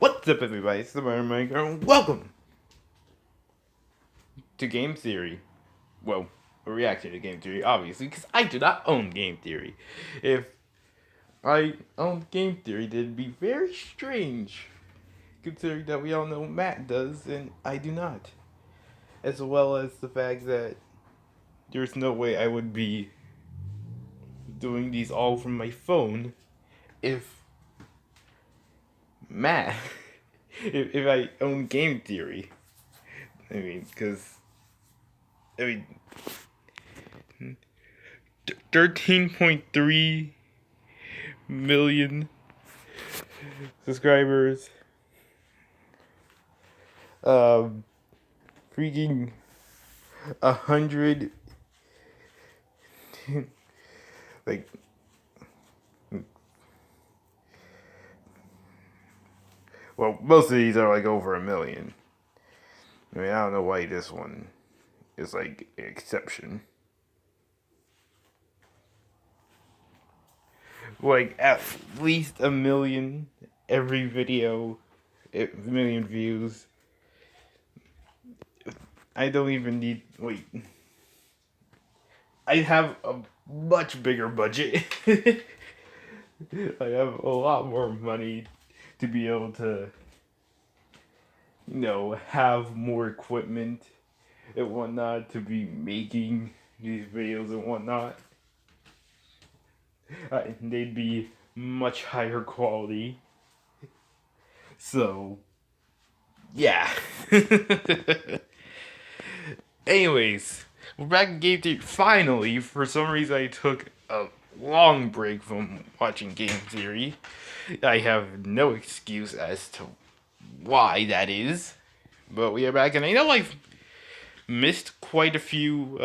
What's up, everybody? It's the Warden, and welcome to Game Theory. Well, a reaction to Game Theory, obviously, because I do not own Game Theory. If I owned Game Theory, that'd be very strange, considering that we all know Matt does and I do not. As well as the fact that there's no way I would be doing these all from my phone if Matt, if I own Game Theory. I mean, because, 13.3 million subscribers. Freaking 100. Like, well, most of these are like over a million. I mean, I don't know why this one is like an exception. Like, at least a million every video, a million views. I don't even need. Wait. I have a much bigger budget. I have a lot more money to be able to, have more equipment and whatnot to be making these videos and whatnot. They'd be much higher quality. So, yeah. Anyways, we're back in Game Theory. Finally, for some reason, I took a long break from watching Game Theory. I have no excuse as to why that is. But we are back, and I know I've missed quite a few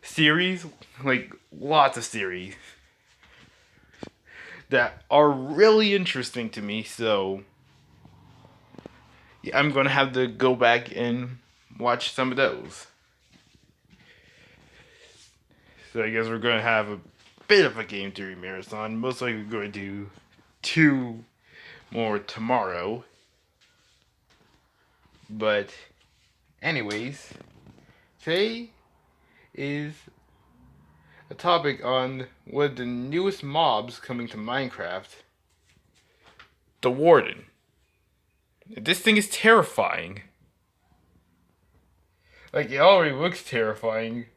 series, like lots of series that are really interesting to me, so yeah, I'm gonna have to go back and watch some of those. So I guess we're gonna have a bit of a Game Theory marathon. Most likely we're going to do 2 more tomorrow. But anyways, today is a topic on one of the newest mobs coming to Minecraft, the Warden. This thing is terrifying. Like, it already looks terrifying,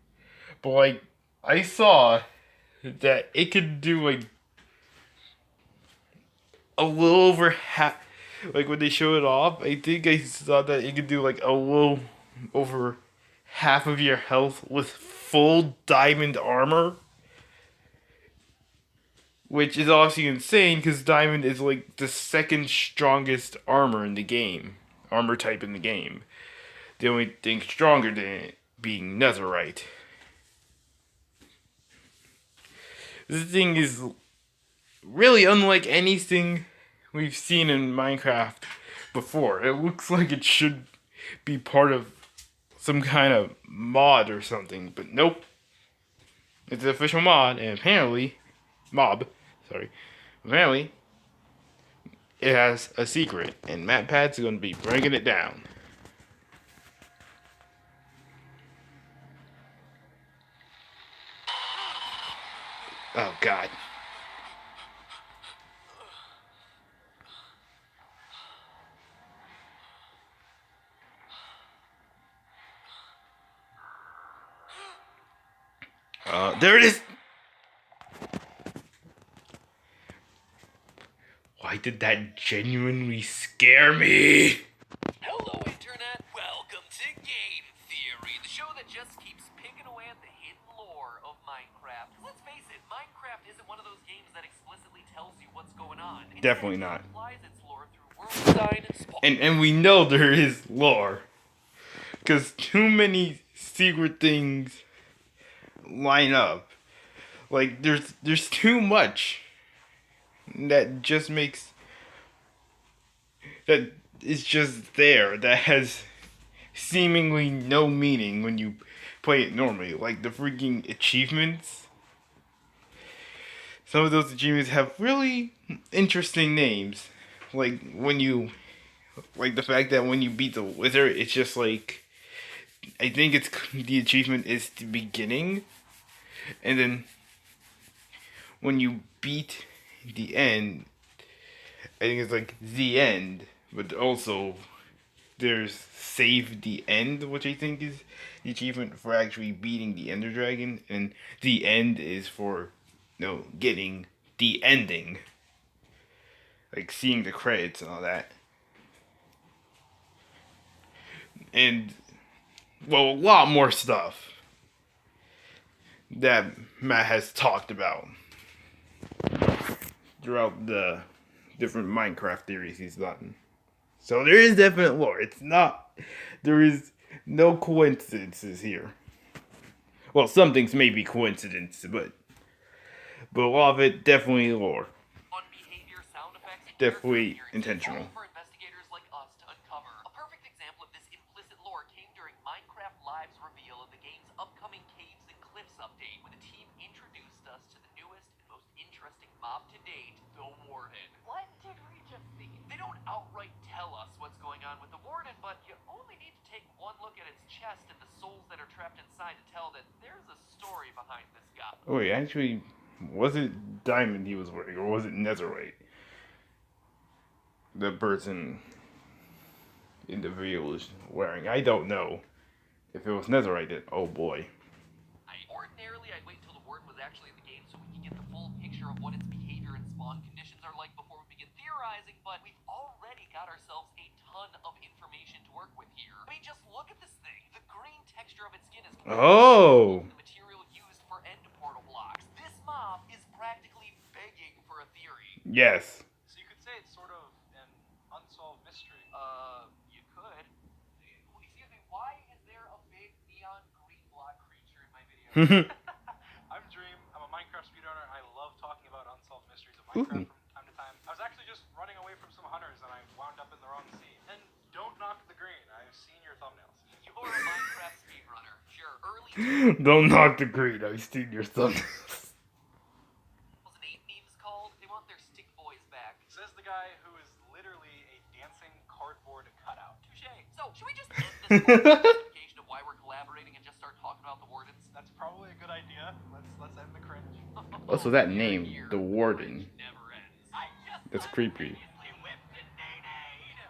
but like, I saw that it could do like a little over half. Like, when they show it off, I think I saw that it could do like a little over half of your health with full diamond armor. Which is obviously insane because diamond is like the second strongest armor in the game. Armor type in the game. The only thing stronger than it being netherite. This thing is really unlike anything we've seen in Minecraft before. It looks like it should be part of some kind of mod or something, but nope. It's an official mod, and apparently, apparently, it has a secret, and MatPat's going to be breaking it down. Oh, God. There it is! Why did that genuinely scare me? Hello, Internet! Welcome to Game Theory, the show that just keeps picking away at the hidden lore of Minecraft. Let's face it, Minecraft isn't one of those games that explicitly tells you what's going on. Definitely not. It applies its lore through world design and spawn. And we know there is lore. Because too many secret things line up. Like, there's too much that just makes... that is just there, that has seemingly no meaning when you play it normally. Like the freaking achievements. some of those achievements have really interesting names. Like when you, like the fact that when you beat the wizard, it's just like, I think it's the achievement is the beginning, and then when you beat the end, I think it's like the end. But also, there's save the end, which I think is the achievement for actually beating the Ender Dragon, and the end is for, getting the ending, like seeing the credits and all that, and well, a lot more stuff that Matt has talked about throughout the different Minecraft theories he's done. So there is definite lore. It's not. There is no coincidences here. Well, some things may be coincidence, but a lot of it definitely lore. On behavior, sound effects, and Definitely character appearances, intentional. all for investigators like us to uncover. A perfect example of this implicit lore came during Minecraft Live's reveal of the game's upcoming Caves and Cliffs update, when the team introduced us to the newest and most interesting mob to date, the Warden. What did we just see? They don't outright tell us what's going on with the Warden, but you only need to take one look at its chest and the souls that are trapped inside to tell that there's a story behind this guy. Oh wait, actually, was it diamond he was wearing, or was it netherite? The person in the video was wearing. I don't know. If it was netherite, then oh boy. Ordinarily, I'd wait till the Warden was actually in the game so we can get the full picture of what its behavior and spawn conditions are like before we begin theorizing, but we've already got ourselves a ton of information to work with here. I mean, just look at this thing. The green texture of its skin is Oh. the material used for end portal blocks. This mob is practically begging for a theory. Yes. So you could say it's sort of an unsolved mystery. You could. Excuse me, why is there a big neon green block creature in my video? I'm Dream. I'm a Minecraft speedrunner. I love talking about unsolved mysteries of Minecraft from time to time. I was actually just running away from some hunters and I wound up in the wrong scene. And don't knock the green. I've seen your thumbnails. You're a Minecraft speedrunner. Sure, early Don't knock the green. I've seen your thumbnails. 2008 memes called. They want their stick boys back. Says the guy who is literally a dancing cardboard cutout. Touche. So, should we just end this justification of why we're collaborating and just start talking about the Wardens? That's probably a good idea. Let's end the cringe. Also, that name, the Warden. Never ends. That's creepy.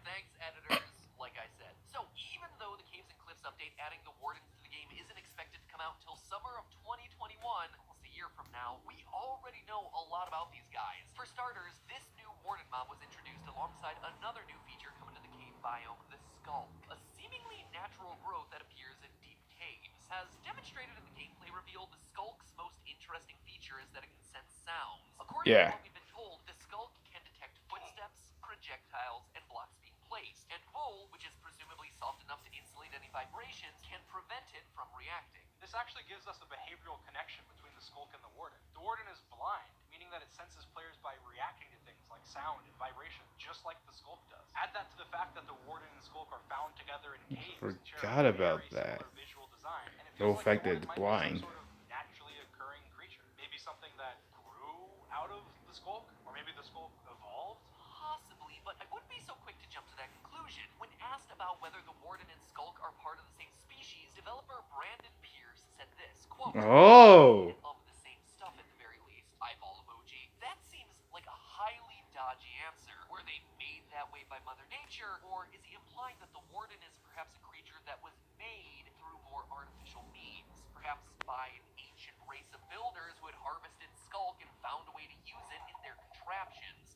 Thanks, editors. Like I said. So, even though the Caves and Cliffs update adding the Wardens to the game isn't expected to come out until summer of 2021, almost a year from now, we already know a lot about these guys. For starters, this new Warden mob was introduced alongside another new feature coming to the cave biome, the Skulk, a seemingly natural growth that appears in deep caves. As demonstrated in the gameplay reveal, the Skulk's most interesting feature is that it can sense sounds. According to what we've been told, the Skulk can detect footsteps, projectiles, and blocks being placed, and wool, which is presumably soft enough to insulate any vibrations, can prevent it from reacting. This actually gives us a behavioral connection between the Skulk and the Warden. The Warden is blind, meaning that it senses players by reacting to things like sound and vibration, just like the Skulk does. Add that to the fact that the Warden and Skulk are found together in caves and share Forgot a about very that. similar visual design, and it The feels fact like that the it's blind. Warden might be some sort of naturally occurring creature. Maybe something that grew out of the Skulk, or maybe the Skulk evolved. Possibly, but I wouldn't be so quick to jump to that conclusion. When asked about whether the Warden and Skulk are part of the same species, developer Brandon Pierce said this, quote, Oh. of the same stuff at the very least. Eyeball emoji. That seems like a highly dodgy answer. Were they made that way by Mother Nature, or is he implying that the Warden is perhaps a creature that was made through more artificial means? Perhaps by an ancient race of builders who had harvested Skulk and found a way to use it in their contraptions.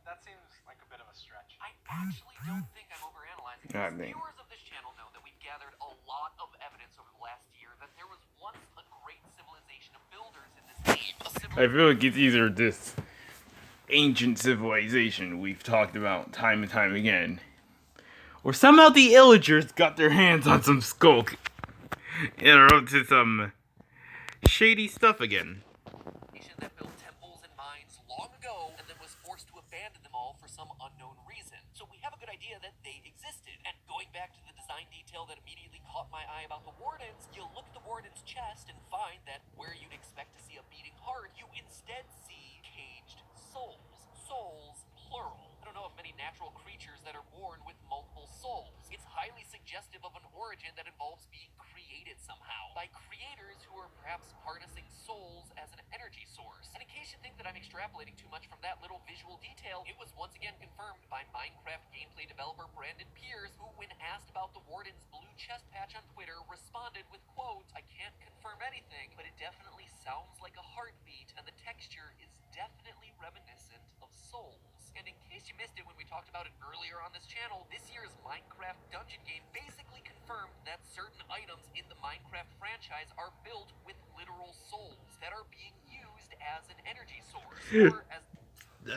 That seems like a bit of a stretch. I actually don't think I'm overanalyzing God this. dang. Viewers of this channel know that we've gathered a lot of evidence over the last year that there was once a great civilization of builders in this game. I feel like it's either this ancient civilization we've talked about time and time again, or somehow the Illagers got their hands on some Skulk and are up to some shady stuff again. That built temples and mines long ago and then was forced to abandon them all for some unknown reason. So we have a good idea that they existed. And going back to the design detail that immediately caught my eye about the Wardens, you look at the Warden's chest and find that where you'd expect to see a beating heart, you instead see supernatural creatures that are born with multiple souls. It's highly suggestive of an origin that involves being created somehow by creators who are perhaps harnessing souls as an energy source. And in case you think that I'm extrapolating too much from that little visual detail, it was once again confirmed by Minecraft gameplay developer Brandon Pierce, who, when asked about the Warden's blue chest patch on Twitter, responded with, quote, "I can't confirm anything, but it definitely sounds like a heartbeat, and the texture is definitely reminiscent of souls." And in case you missed it when we talked about it earlier on this channel, this year's Minecraft dungeon game basically confirmed that certain items in the Minecraft franchise are built with literal souls that are being used as an energy source, or as...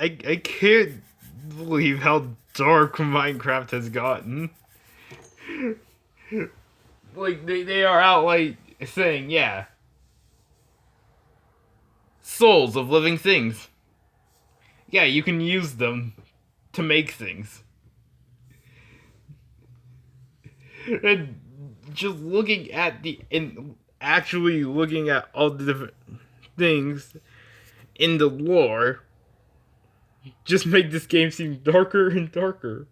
I can't believe how dark Minecraft has gotten. Like, they are outright saying, yeah, souls of living things. Yeah, you can use them to make things. And just looking at actually looking at all the different things in the lore, just make this game seem darker and darker.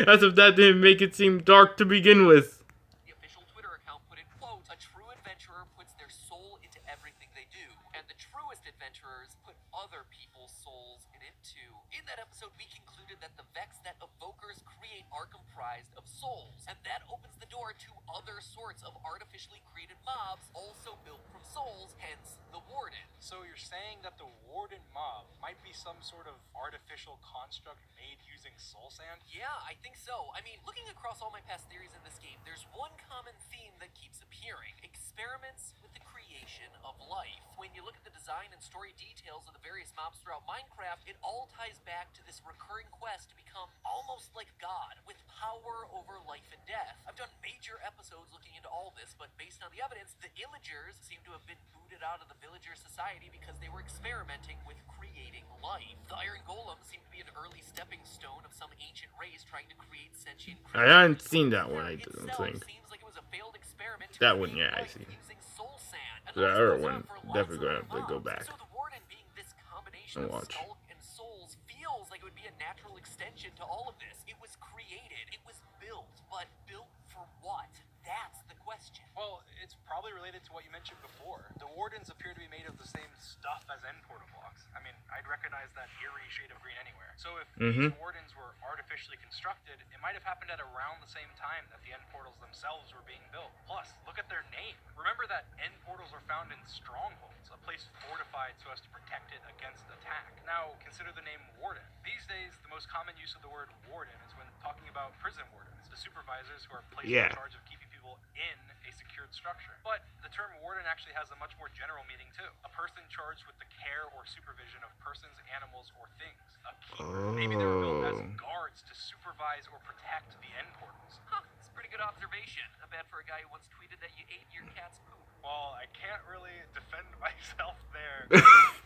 As if that didn't make it seem dark to begin with. The official Twitter account put it, quote, "A true adventurer puts their soul into everything they do, and the truest adventurers put other people's souls in it too." In that episode, we concluded that the Vex that evokers create are comprised of souls, and that opens the door to other sorts of artificially created mobs also built from souls, hence the Warden. So you're saying that the Warden mob might be some sort of artificial construct made using soul sand? Yeah, I think so. I mean, looking across all my past theories in this game, there's one common theme that keeps appearing: experiments with the creation of life. When you look at the design and story details of the various mobs throughout Minecraft, it all ties back to this recurring quest to become almost like God, with power over life and death. I've done major episodes looking into all this, but based on the evidence, the Illagers seem to have been booted out of the Villager Society because they were experimenting with creating life. The Iron Golem seemed to be an early stepping stone of some ancient race trying to create sentient creatures. I haven't seen that one, I don't think. Seems like it was a failed experiment to that one, create yeah, I life see. using soul sand. And The the other list goes on one, for definitely lots gonna have of to go mobs. back So the Warden, being this combination and of watch. Skulk and Souls, feels like it would be a natural extension to all of this. It was created, it was built, but built for what? That's the question. Well, it's probably related to what you mentioned before. The Wardens appear to be made of the same stuff as end portal blocks. I mean, I'd recognize that eerie shade of green anywhere. So if these Wardens were artificially constructed, it might have happened at around the same time that the end portals themselves were being built. Plus, look at their name. Remember that end portals are found in strongholds, a place fortified so as to protect it against attack. Now, consider the name Warden. These days, the most common use of the word Warden is when talking about prison wardens, the supervisors who are placed in charge of keeping people in a secured structure. But the term warden actually has a much more general meaning too. A person charged with the care or supervision of persons, animals, or things. A keeper. Maybe they were built as guards to supervise or protect the end portals. Huh, it's a pretty good observation. Not bad for a guy who once tweeted that you ate your cat's poop. Well, I can't really defend myself there.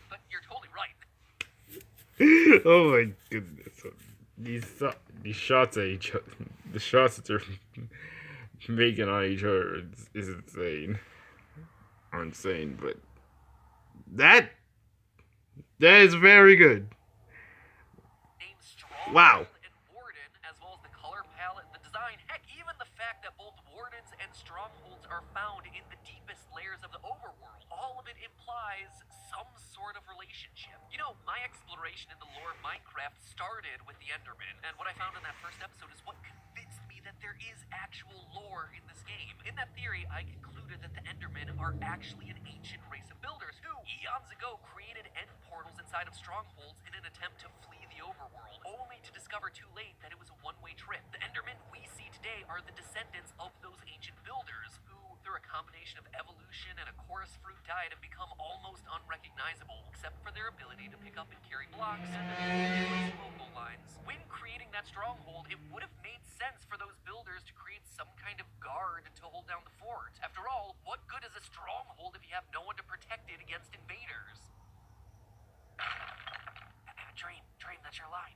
But you're totally right. Oh my goodness. These shots at each other, the shots that they're making on each other is insane. Insane, but that is very good. Wow. And Warden, as well as the color palette, the design, heck, even the fact that both Wardens and Strongholds are found in the deepest layers of the overworld. All of it implies some sort of relationship. You know, my exploration in the lore of Minecraft started with the Enderman, and what I found in that first episode is what convinced me that there is actual lore in this game. In that theory, I concluded that the Endermen are actually an ancient race of builders who, eons ago, created end portals inside of strongholds in an attempt to flee the overworld, only to discover too late that it was a one-way trip. The Endermen we see today are the descendants of those ancient builders who, through a combination of evolution and a chorus fruit diet, have become almost unrecognizable, except for their ability to pick up and carry blocks and their vocal lines. When creating that stronghold, it would have made sense for those builders to create some kind of guard to hold down the fort. After all, what good is a stronghold if you have no one to protect it against invaders? Dream, that's your line.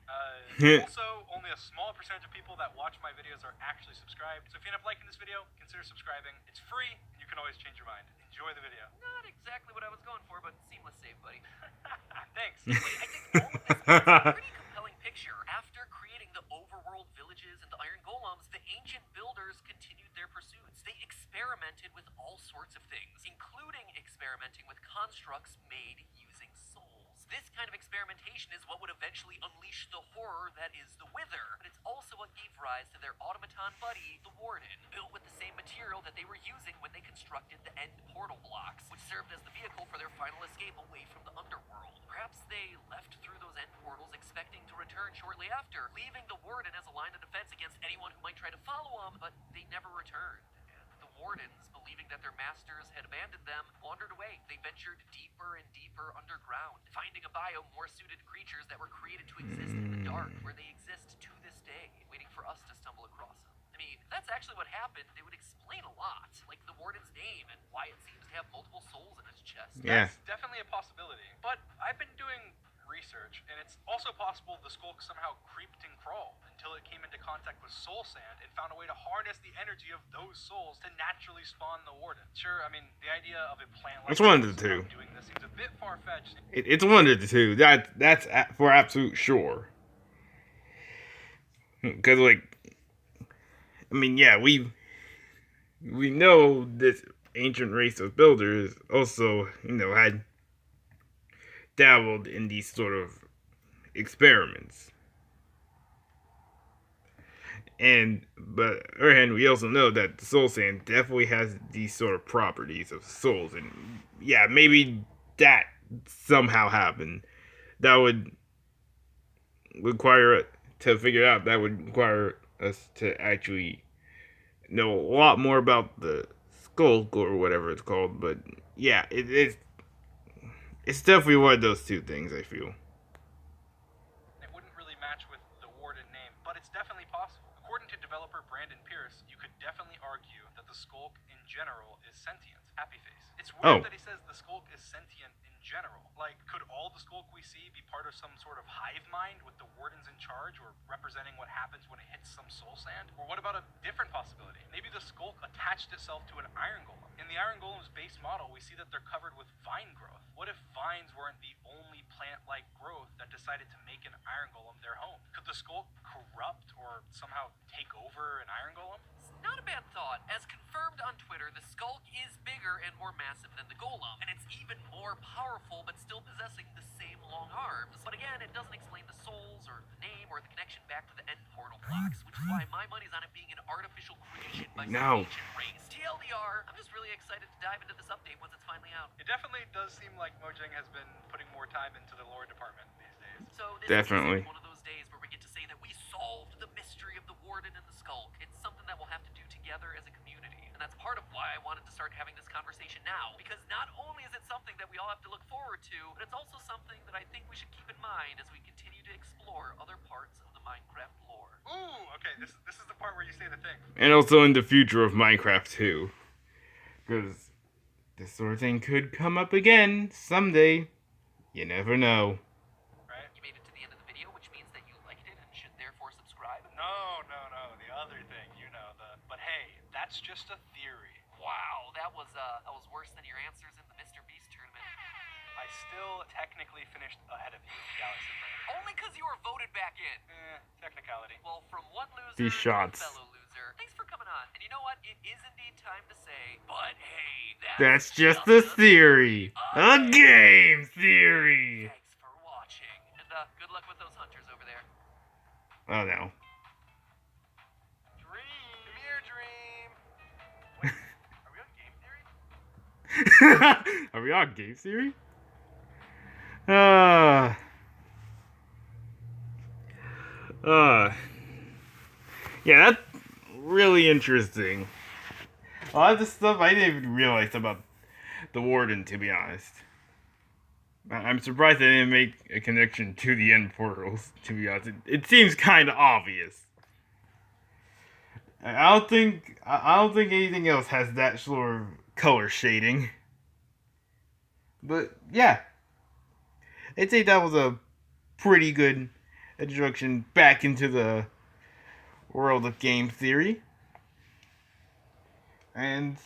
Also, only a small percentage of people that watch my videos are actually subscribed. So if you end up liking this video, consider subscribing. It's free, and you can always change your mind. Enjoy the video. Not exactly what I was going for, but seamless save, buddy. Thanks. I think all of this paints a pretty compelling picture picture. After creating the overworld villages and the iron golems, the ancient builders continued their pursuits. They experimented with all sorts of things, including experimenting with constructs made using souls. This kind of experimentation is what would eventually unleash the horror that is the Wither, but it's also what gave rise to their automaton buddy, the Warden, built with the same material that they were using when they constructed the end portal blocks, which served as the vehicle for their final escape away from the underworld. Perhaps they left through those end portals expecting to return shortly after, leaving the Warden as a line of defense against anyone who might try to follow them, but they never returned. The Wardens, believing that their masters had abandoned them, wandered away. They ventured deeper and deeper underground, finding a biome more suited to creatures that were created to exist in the dark, where they exist to this day, waiting for us to stumble across them. I mean, if that's actually what happened, it would explain a lot, like the Warden's name and why it seems to have multiple souls in its chest. Yeah. That's definitely a possibility. But I've been doing research, and it's also possible the Skulk somehow creeped and crawled until it came into contact with soul sand and found a way to harness the energy of those souls to naturally spawn the Warden. Sure, I mean, the idea of a plant like It's one of the two. doing this seems a bit far-fetched. It's one of the two. That's for absolute sure. Because, like, I mean, yeah, we know this ancient race of builders also, had dabbled in these sort of experiments. But on the other hand, we also know that the soul sand definitely has these sort of properties of souls, and yeah, maybe that somehow happened. That would require to figure out. That would require us to actually know a lot more about the skulk or whatever it's called. But yeah, it's definitely one of those two things, I feel. It wouldn't really match with the Warden name, but it's definitely possible. According to developer Brandon Pierce, you could definitely argue that the Skulk in general is sentient. Happy face. It's weird that he says the Skulk is sentient in general. Like, could all the Skulk we see be part of some sort of hive mind with the Wardens in charge, or representing what happens when it hits some soul sand? Or what about a different possibility? Maybe the Skulk attached itself to an iron golem. In the iron golem's base model, we see that they're covered with vine growth. What if vines weren't the only plant-like growth that decided to make an iron golem their home? Could the Skulk corrupt or somehow take over an iron golem? It's not a bad thought. As confirmed on Twitter, the Skulk is bigger and more massive than the Golem, and it's even more powerful but still possessing the same long arms. But again, it doesn't explain the souls or the name or the connection back to the end portal blocks, which is why my money's on it being an artificial creation by some ancient race. TLDR, I'm just really excited to dive into this update once it's finally out. It definitely does seem like Mojang has been putting more time into the lore department these days. So this Definitely. is one of those days where we get to say that we solved the mystery of the Warden and the Skulk. It's something that we'll have to do together as a community. And that's part of why I wanted to start having this conversation now. Because not only is it something that we all have to look forward to, but it's also something that I think we should keep in mind as we continue to explore other parts of the Minecraft lore. Ooh, okay, this is the part where you say the thing. And also in the future of Minecraft too. Because this sort of thing could come up again someday. You never know. Right? You made it to the end of the video, which means that you liked it and should therefore subscribe. No, the other thing, but hey, that's just a theory. Wow, that was worse than your answers in the Mr. Beast tournament. I still technically finished ahead of you in Galaxy Brain. Only because you were voted back in. Technicality. Well, from one loser These shots. to a fellow loser, thanks for coming on. And you know what? It is indeed time to say, but hey, That's just a theory. A game theory. Thanks for watching. And good luck with those hunters over there. Oh no. Dream! Come here, Dream! Wait, are we on game theory? Are we on game theory? Yeah, that's really interesting. A lot of the stuff I didn't even realize about the Warden, to be honest. I'm surprised they didn't make a connection to the end portals, to be honest. It seems kind of obvious. I don't think anything else has that sort of color shading. But yeah, I'd say that was a pretty good introduction back into the world of game theory. And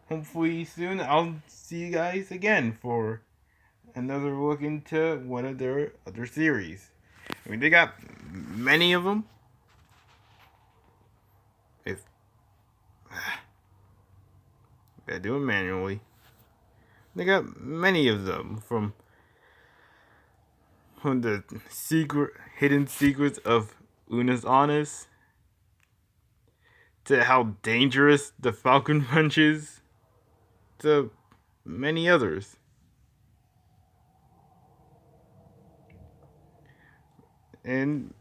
hopefully soon I'll see you guys again for another look into one of their other series. I mean, they got many of them. If they do it manually, they got many of them from the hidden secrets of Una's Honest to how dangerous the Falcon Punch is to many others. And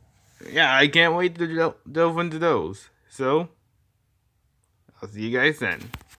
yeah, I can't wait to delve into those. So, I'll see you guys then.